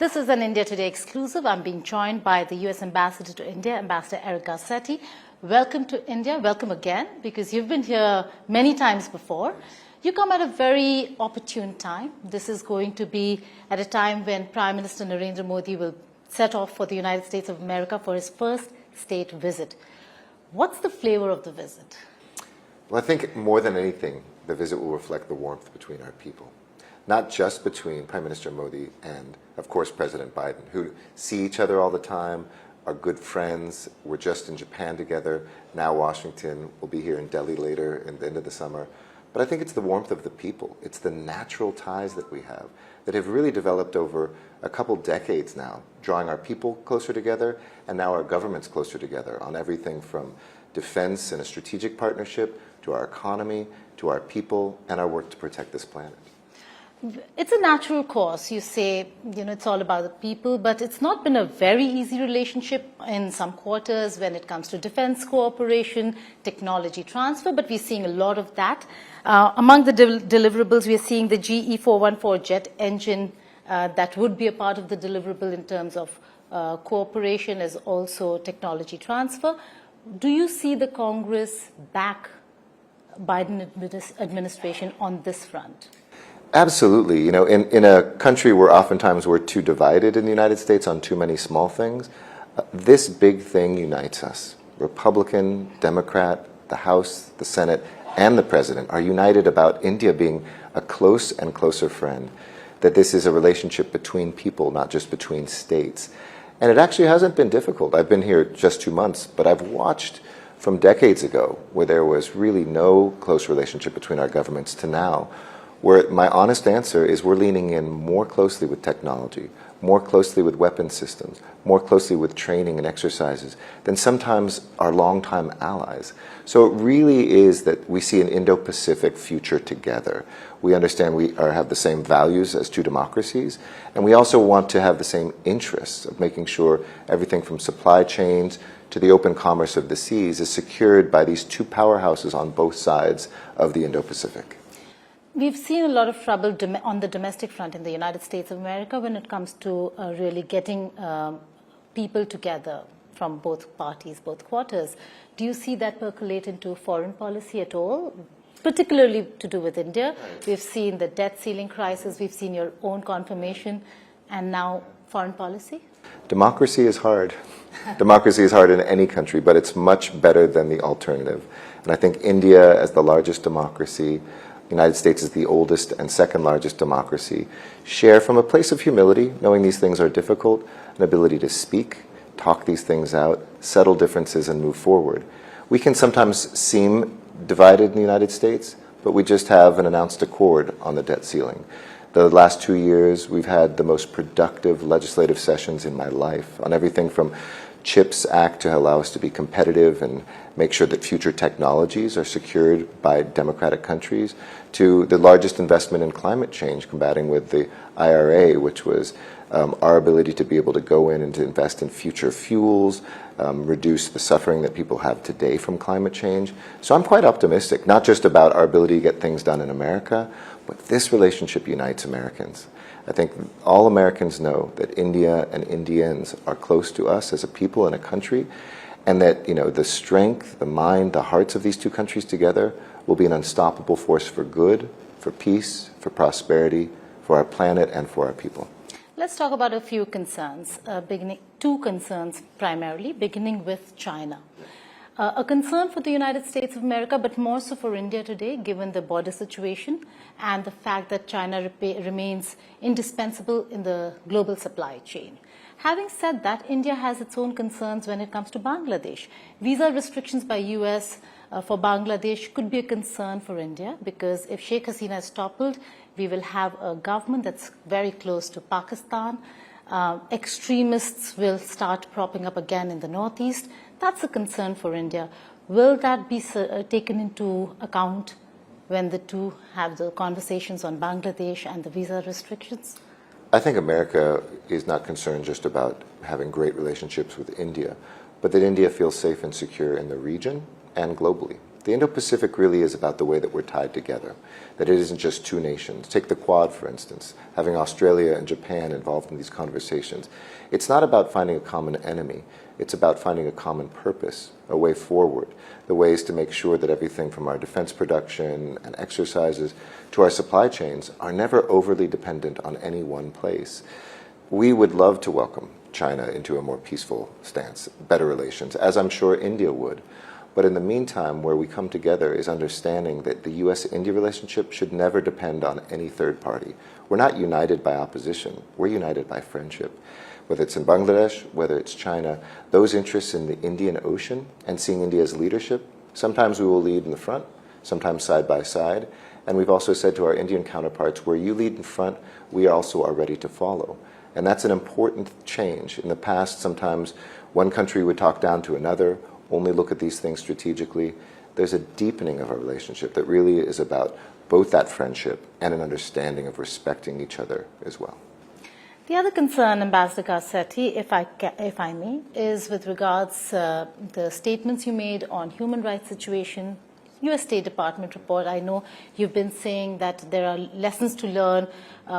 This is an India Today exclusive. I'm being joined by the U.S. Ambassador to India, Ambassador Garcetti. Welcome to India. Welcome again, because you've been here many times before. You come at a very opportune time. This is going to be at a time when Prime Minister Narendra Modi will set off for the United States of America for his first state visit. What's the flavor of the visit? Well, I think more than anything, the visit will reflect the warmth between our people. Not just between Prime Minister Modi and, of course, President Biden, who see each other all the time, are good friends. We're just in Japan together, now Washington. We'll be here in Delhi later in the end of the summer. But I think it's the warmth of the people. It's the natural ties that we have that have really developed over a couple decades now, drawing our people closer together and now our governments closer together on everything from defense and a strategic partnership to our economy, to our people, and our work to protect this planet. It's a natural course. You say, it's all about the people, but it's not been a very easy relationship in some quarters when it comes to defense cooperation, technology transfer, but we're seeing a lot of that. Among the deliverables, we're seeing the GE 414 jet engine that would be a part of the deliverable in terms of cooperation as also technology transfer. Do you see the Congress back Biden administration on this front? Absolutely. In a country where oftentimes we're too divided in the United States on too many small things, this big thing unites us. Republican, Democrat, the House, the Senate, and the President are united about India being a close and closer friend, that this is a relationship between people, not just between states. And it actually hasn't been difficult. I've been here just 2 months, but I've watched from decades ago where there was really no close relationship between our governments to now, where my honest answer is we're leaning in more closely with technology, more closely with weapon systems, more closely with training and exercises than sometimes our longtime allies. So it really is that we see an Indo-Pacific future together. We understand we have the same values as two democracies, and we also want to have the same interests of making sure everything from supply chains to the open commerce of the seas is secured by these two powerhouses on both sides of the Indo-Pacific. We've seen a lot of trouble on the domestic front in the United States of America when it comes to really getting people together from both parties, both quarters. Do you see that percolate into foreign policy at all, particularly to do with India? We've seen the debt ceiling crisis, we've seen your own confirmation, and now foreign policy? Democracy is hard. Democracy is hard in any country, but it's much better than the alternative. And I think India, as the largest democracy, the United States is the oldest and second largest democracy, share from a place of humility, knowing these things are difficult, an ability to speak, talk these things out, settle differences, and move forward. We can sometimes seem divided in the United States, but we just have an announced accord on the debt ceiling. The last 2 years, we've had the most productive legislative sessions in my life on everything from CHIPS Act to allow us to be competitive and make sure that future technologies are secured by democratic countries, to the largest investment in climate change, combating with the IRA, which was our ability to be able to go in and to invest in future fuels, reduce the suffering that people have today from climate change. So I'm quite optimistic, not just about our ability to get things done in America, but this relationship unites Americans. I think all Americans know that India and Indians are close to us as a people and a country, and that the strength, the mind, the hearts of these two countries together will be an unstoppable force for good, for peace, for prosperity, for our planet, and for our people. Let's talk about a few concerns, two concerns primarily, beginning with China. A concern for the United States of America, but more so for India today, given the border situation and the fact that China remains indispensable in the global supply chain. Having said that, India has its own concerns when it comes to Bangladesh. Visa restrictions by US for Bangladesh could be a concern for India, because if Sheikh Hasina is toppled, we will have a government that's very close to Pakistan. Extremists will start propping up again in the northeast. That's a concern for India. Will that be taken into account when the two have the conversations on Bangladesh and the visa restrictions? I think America is not concerned just about having great relationships with India, but that India feels safe and secure in the region and globally. The Indo-Pacific really is about the way that we're tied together, that it isn't just two nations. Take the Quad, for instance, having Australia and Japan involved in these conversations. It's not about finding a common enemy. It's about finding a common purpose, a way forward, the ways to make sure that everything from our defense production and exercises to our supply chains are never overly dependent on any one place. We would love to welcome China into a more peaceful stance, better relations, as I'm sure India would. But in the meantime, where we come together is understanding that the U.S.-India relationship should never depend on any third party. We're not united by opposition. We're united by friendship. Whether it's in Bangladesh, whether it's China, those interests in the Indian Ocean and seeing India's leadership, sometimes we will lead in the front, sometimes side by side. And we've also said to our Indian counterparts, where you lead in front, we also are ready to follow. And that's an important change. In the past, sometimes one country would talk down to another, only look at these things strategically. There's a deepening of our relationship that really is about both that friendship and an understanding of respecting each other as well. The other concern, Ambassador Garcetti, if I may, is with regards the statements you made on human rights situation, U.S. State Department report. I know you've been saying that there are lessons to learn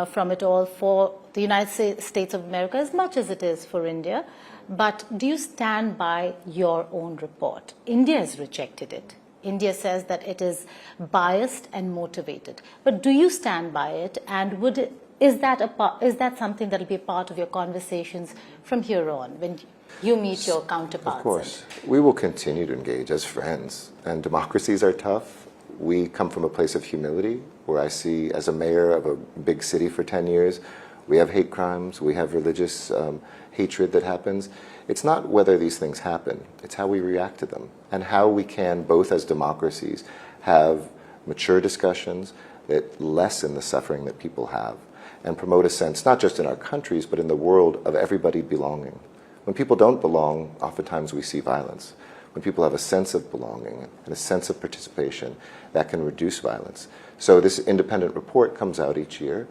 from it all for the United States of America as much as it is for India. But do you stand by your own report? India has rejected it. India says that it is biased and motivated. But do you stand by it? And is that something that will be a part of your conversations from here on when you meet your counterparts? Of course. We will continue to engage as friends. And democracies are tough. We come from a place of humility, where I see, as a mayor of a big city for 10 years, we have hate crimes, we have religious hatred that happens. It's not whether these things happen, it's how we react to them, and how we can, both as democracies, have mature discussions that lessen the suffering that people have, and promote a sense, not just in our countries, but in the world, of everybody belonging. When people don't belong, oftentimes we see violence. When people have a sense of belonging and a sense of participation, that can reduce violence. So this independent report comes out each year,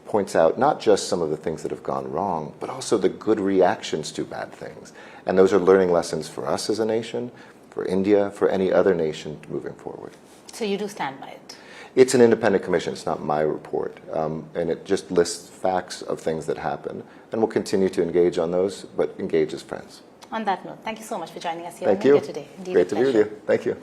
points out not just some of the things that have gone wrong, but also the good reactions to bad things. And those are learning lessons for us as a nation, for India, for any other nation moving forward. So you do stand by it? It's an independent commission. It's not my report. And it just lists facts of things that happen. And we'll continue to engage on those, but engage as friends. On that note, thank you so much for joining us here on India Today. Indeed, great to be with you. Thank you.